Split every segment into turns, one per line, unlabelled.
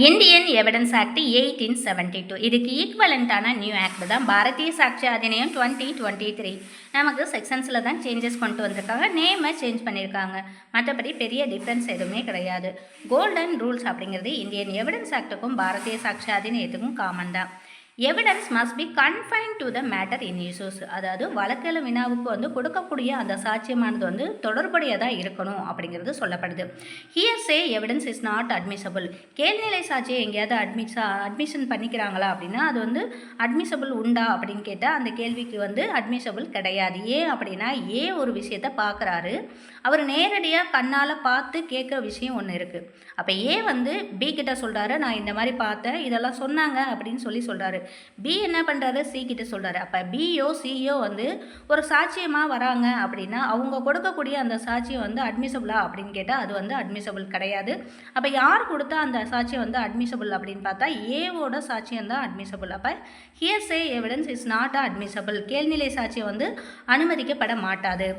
Indian evidence act 1872 இதுக்கு ஈக்குவலண்ட்டான new act தான் பாரதிய சாட்சி அதிநியம் 2023. நமக்கு செக்ஷன்ஸில் தான் சேஞ்சஸ் கொண்டு வந்திருக்காங்க, நேமை சேஞ்ச் பண்ணியிருக்காங்க. மற்றபடி பெரிய டிஃப்ரென்ஸ் எதுவுமே கிடையாது. கோல்டன் ரூல்ஸ் அப்படிங்கிறது இந்தியன் எவிடன்ஸ் ஆக்டுக்கும் பாரதிய சாட்சி அதிநியத்துக்கும் காமன் தான். Evidence must B confine to the matter in issues, அதாவது வழக்கில் வினாவுக்கு கொடுக்கக்கூடிய அந்த சாட்சியமானது தொடர்புடையதாக இருக்கணும் அப்படிங்கிறது சொல்லப்படுது. ஹியர்சே எவிடன்ஸ் இஸ் நாட் அட்மிசபிள். கேள்நிலை சாட்சியை எங்கேயாவது அட்மிஷன் பண்ணிக்கிறாங்களா அப்படின்னா அது அட்மிசபிள் உண்டா அப்படின்னு கேட்டால் அந்த கேள்விக்கு அட்மிசபிள் கிடையாது. ஏன் அப்படின்னா ஒரு விஷயத்தை பார்க்குறாரு, அவர் நேரடியாக கண்ணால் பார்த்து கேட்குற விஷயம் ஒன்று இருக்குது. அப்போ பி கிட்ட சொல்கிறாரு, நான் இந்த மாதிரி பார்த்தேன், இதெல்லாம் சொன்னாங்க அப்படின்னு சொல்கிறாரு. பி என்ன பண்ணுறாரு, சி கிட்ட சொல்கிறாரு. அப்போ பியோ சியோ ஒரு சாட்சியமாக வராங்க அப்படின்னா அவங்க கொடுக்கக்கூடிய அந்த சாட்சியம் அட்மிசபிளா அப்படின்னு கேட்டால் அது அட்மிசபிள் கிடையாது. அப்போ யார் கொடுத்தா அந்த சாட்சியம் அட்மிசபிள் அப்படின்னு பார்த்தா ஏவோட சாட்சியம் தான் அட்மிசபிள். அப்போ hearsay evidence is not admissible. கேள்நிலை சாட்சியம் அனுமதிக்கப்பட மாட்டாது.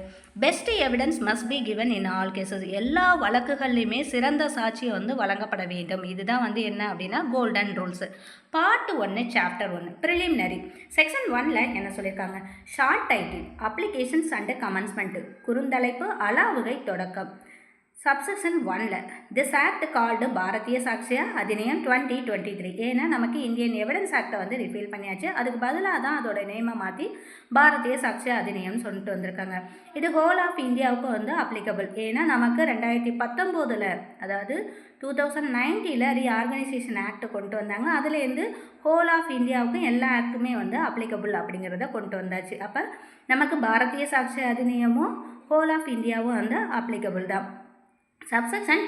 Best evidence must be given in all cases. எல்லா வழக்குகள்லையுமே சிறந்த சாட்சியம் வழங்கப்பட வேண்டும். இதுதான் என்ன அப்படின்னா golden rules. Part 1 chapter 1 preliminary section 1ல் என்ன சொல்லியிருக்காங்க, short title applications and commencement, குறுந்தலைப்பு அளாவுகை தொடக்கம். சப்செக்ஷன் 1ல் திஸ் ஆக்ட் கால்டு பாரதிய சாட்சிய அதிநியம் 2023. ஏன்னா நமக்கு இந்தியன் எவிடன்ஸ் ஆக்டை ரிஃபீல் பண்ணியாச்சு, அதுக்கு பதிலாக தான் அதோட நேமை மாற்றி பாரதிய சாட்சிய அதிநியம் சொல்லிட்டு வந்திருக்காங்க. இது ஹோல் ஆஃப் இந்தியாவுக்கு அப்ளிகபிள். ஏன்னா நமக்கு 2019 அதாவது 2019 ரீஆர்கனைசேஷன் ஆக்ட் கொண்டு வந்தாங்க. அதுலேருந்து ஹோல் ஆஃப் இந்தியாவுக்கும் எல்லா ஆக்டுமே அப்ளிகபிள் அப்படிங்கிறத கொண்டு வந்தாச்சு. அப்போ நமக்கு பாரதிய சாட்சிய அதிநியமும் ஹோல் ஆஃப் இந்தியாவும் அப்ளிகபிள் தான். Subsection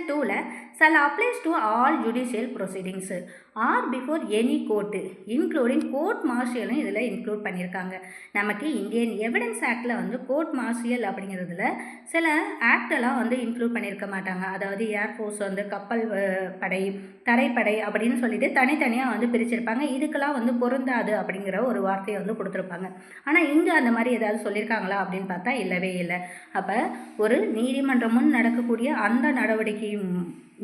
2ல shall applies to all judicial proceedings or before any court including court martial இதில் இன்க்ளூட் பண்ணியிருக்காங்க. நமக்கு இந்தியன் எவிடன்ஸ் ஆக்டில் கோர்ட் மார்ஷியல் அப்படிங்கிறதுல சில ஆக்டெல்லாம் இன்க்ளூட் பண்ணியிருக்க மாட்டாங்க. அதாவது ஏர்ஃபோர்ஸ் கப்பல் படை, தரைப்படை அப்படின்னு சொல்லிட்டு தனித்தனியாக பிரிச்சிருப்பாங்க. இதுக்கெல்லாம் பொருந்தாது அப்படிங்கிற ஒரு வார்த்தையை கொடுத்துருப்பாங்க. ஆனால் இங்கே அந்த மாதிரி ஏதாவது சொல்லியிருக்காங்களா அப்படின்னு பார்த்தா இல்லவே இல்லை. அப்போ ஒரு நீதிமன்றம் முன் நடக்கக்கூடிய அந்த நடவடிக்கை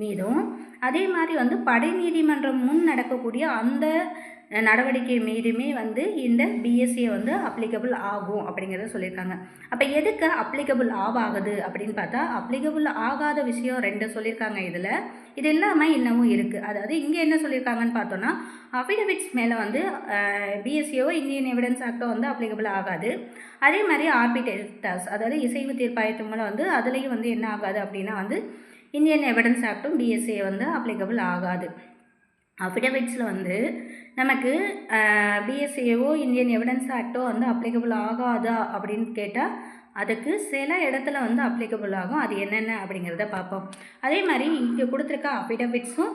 மீதும் அதே மாதிரி படை நீதிமன்றம் முன் நடக்கக்கூடிய அந்த நடவடிக்கை மீதுமே இந்த பிஎஸ்சியை அப்ளிகபிள் ஆகும் அப்படிங்கிறத சொல்லியிருக்காங்க. அப்போ எதுக்கு அப்ளிகபிள் ஆகாது அப்படின்னு பார்த்தா அப்ளிகபிள் ஆகாத விஷயம் 2 சொல்லியிருக்காங்க. இது இல்லாமல் இன்னமும் இருக்குது. அதாவது இங்கே என்ன சொல்லியிருக்காங்கன்னு பார்த்தோன்னா அஃபிடவிட்ஸ் மேலே பிஎஸ்சியோ இந்தியன் எவிடன்ஸ் ஆக்டோ அப்ளிகபிள் ஆகாது. அதே மாதிரி ஆர்பிட்ரேட்டர்ஸ் அதாவது இசைவு தீர்ப்பாயத்து மூலம் அதுலேயும் என்ன ஆகாது அப்படின்னா இந்தியன் எவிடன்ஸ் ஆக்டும் பிஎஸ்சியை அப்ளிகபிள் ஆகாது. அஃபிடவிட்ஸில் நமக்கு பிஎஸ்சியோ இந்தியன் எவிடன்ஸ் ஆக்டோ அப்ளிகபிள் ஆகாதா அப்படின்னு கேட்டால் அதுக்கு சில இடத்துல அப்ளிகபிள் ஆகும். அது என்னென்ன அப்படிங்கிறத பார்ப்போம். அதே மாதிரி இங்கே கொடுத்துருக்க அஃபிடவிட்ஸும்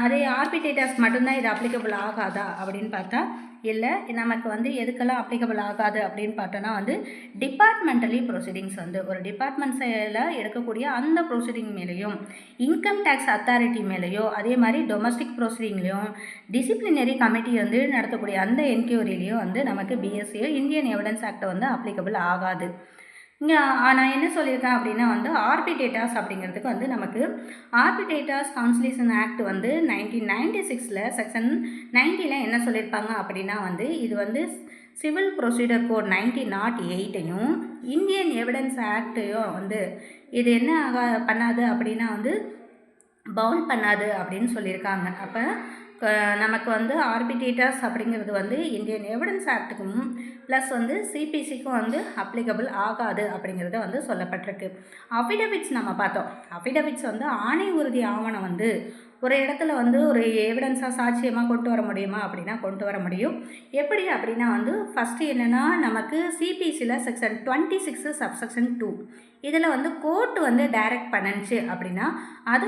அதே ஆர்பிட்ரேட்டர்ஸ் மட்டும்தான் இது அப்ளிகபிள் ஆகாதா அப்படின்னு பார்த்தா இல்லை. நமக்கு எதுக்கெல்லாம் அப்ளிகபிள் ஆகாது அப்படின்னு பார்த்தோன்னா டிபார்ட்மெண்டலி ப்ரொசீடிங்ஸ் ஒரு டிபார்ட்மெண்ட்ஸில் எடுக்கக்கூடிய அந்த ப்ரொசீடிங் மேலேயும் இன்கம் டேக்ஸ் அத்தாரிட்டி மேலேயோ அதே மாதிரி டொமஸ்டிக் ப்ரொசீடிங்லேயும் டிசிப்ளினரி கமிட்டி நடத்தக்கூடிய அந்த என்கொயரிலையும் நமக்கு பிஎஸ்சியோ இந்தியன் எவிடன்ஸ் ஆக்டை அப்ளிகபிள் ஆகாது. இங்கே நான் என்ன சொல்லியிருக்கேன் அப்படின்னா ஆர்பிட்ரேட்டர்ஸ் அப்படிங்கிறதுக்கு நமக்கு ஆர்பிட்ரேட்டர்ஸ் கவுன்சிலேஷன் ஆக்ட் 1996 செக்ஷன் 90ல் என்ன சொல்லியிருப்பாங்க அப்படின்னா இது civil procedure code 1908 Indian evidence ஆக்டையும் இது என்ன பண்ணாது அப்படின்னா பவுண்ட் பண்ணாது அப்படின்னு சொல்லியிருக்காங்க. அப்போ நமக்கு ஆர்பிட்ரேட்டர்ஸ் அப்படிங்கிறது இந்தியன் எவிடன்ஸ் ஆக்டுக்கும் ப்ளஸ் சிபிசிக்கும் அப்ளிகபிள் ஆகாது அப்படிங்கிறத சொல்லப்பட்டிருக்கு. அஃபிடவிட்ஸ் நம்ம பார்த்தோம். அஃபிடவிட்ஸ் ஆணை உறுதி ஆவணம் ஒரு இடத்துல ஒரு எவிடன்ஸாக சாட்சியமாக கொண்டு வர முடியுமா அப்படின்னா கொண்டு வர முடியும். எப்படி அப்படின்னா ஃபஸ்ட்டு என்னென்னா நமக்கு சிபிசியில் செக்ஷன் 26 சப்செக்ஷன் 2 இதில் கோர்ட் டைரக்ட் பண்ணுச்சு அப்படின்னா அது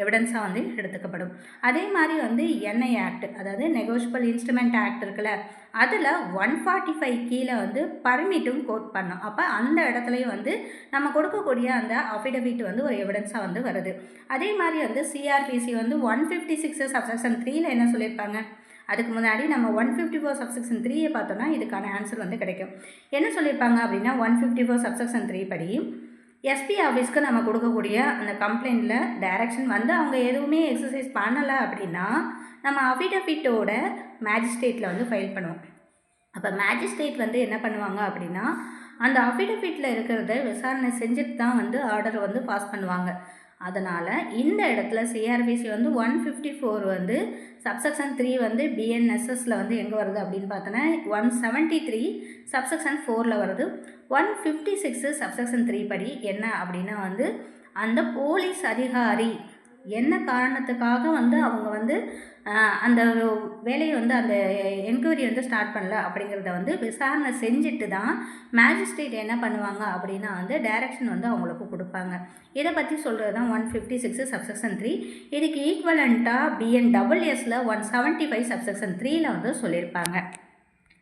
எவிடன்ஸாக எடுத்துக்கப்படும். அதே மாதிரி என்ஐ ஆக்ட் அதாவது நெகோஷியபிள் இன்ஸ்ட்ருமெண்ட் ஆக்ட் இருக்குல்ல, அதில் 145 கீழே பர்மிட்டும் கோர்ட் பண்ணோம். அப்போ அந்த இடத்துலையும் நம்ம கொடுக்கக்கூடிய அந்த அஃபிடவிட் ஒரு எவிடன்ஸாக வருது. அதே மாதிரி சிஆர்பிசி 156 சப்செக்ஷன் 3ல் என்ன சொல்லியிருப்பாங்க, அதுக்கு முன்னாடி நம்ம 154 சப்செக்ஷன் 3 பார்த்தோன்னா இதுக்கான ஆன்சர் கிடைக்கும். என்ன சொல்லியிருப்பாங்க அப்படின்னா 154 சப்செக்ஷன் 3 படி எஸ்பி ஆஃபீஸ்க்கு நம்ம கொடுக்கக்கூடிய அந்த கம்ப்ளைண்ட்டில் டைரக்ஷன் வந்து அவங்க எதுவுமே எக்ஸசைஸ் பண்ணலை அப்படின்னா நம்ம அஃபிடவிட்டோட மேஜிஸ்ட்ரேட்டில் வந்து ஃபைல் பண்ணுவோம். அப்போ மேஜிஸ்ட்ரேட் வந்து என்ன பண்ணுவாங்க அப்படின்னா அந்த அஃபிடவிட்டில் இருக்கிறத விசாரணை செஞ்சுட்டு தான் வந்து ஆர்டர் வந்து பாஸ் பண்ணுவாங்க. அதனால் இந்த இடத்துல சிஆர்பிசி வந்து 154 வந்து சப்செக்ஷன் 3 வந்து பிஎன்எஸ்எஸில் வந்து எங்கே வருது அப்படின்னு பார்த்தோன்னா 173 சப்செக்ஷன் 4ல் வருது. 156 சப்செக்ஷன் 3 படி என்ன அப்படின்னா வந்து அந்த போலீஸ் அதிகாரி என்ன காரணத்துக்காக வந்து அவங்க வந்து அந்த வேலையை வந்து அந்த என்கொயரி வந்து ஸ்டார்ட் பண்ணல அப்படிங்கிறத வந்து விசாரணை செஞ்சுட்டு தான் மேஜிஸ்ட்ரேட் என்ன பண்ணுவாங்க அப்படின்னா வந்து டைரக்ஷன் வந்து அவங்களுக்கு கொடுப்பாங்க. இதை பற்றி சொல்கிறது தான் 156 சப்செக்ஷன் 3. இதுக்கு ஈக்குவலண்ட்டாக பிஎன்டபிள்யூஎஸில் 175 சப்செக்ஷன் 3ல் வந்து சொல்லியிருப்பாங்க.